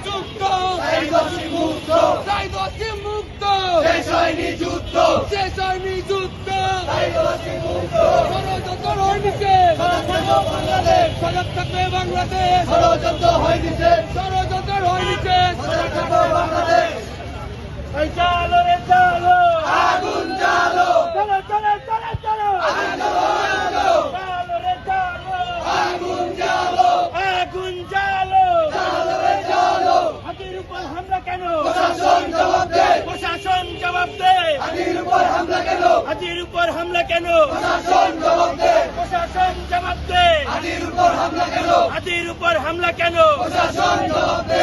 যুদ্ধ চাইবাসী মুক্ত চাইবাসী মুক্ত শেষ হয়নি যুদ্ধ শেষ হয়নি যুদ্ধ চাইবাসী মুক্ত ষড়যন্ত্র হয়নি শেষ বাংলাদেশ সজাগ থাকবে বাংলাদেশ ষড়যন্ত্র হয়নি শেষ ষড়যন্ত্র হয়নি শেষ সজাগ থাকবে বাংলাদেশ এই চালো রে চালো আগুন জ্বালো চলো চলো চলো চলো জ্বালো চালো রে চালো আগুন জ্বালো আগুন জ্বালো জ্বালো রে জ্বালো হাতির উপর হামলা কেন প্রশাসন জবাব দে প্রশাসন জবাব দে হাতির উপর হামলা কেন হাতির উপর হামলা কেন প্রশাসন জবাব দে প্রশাসন জবাব দে হাতির উপর হামলা কেন হাতির উপর হামলা কেন প্রশাসন জবাব দে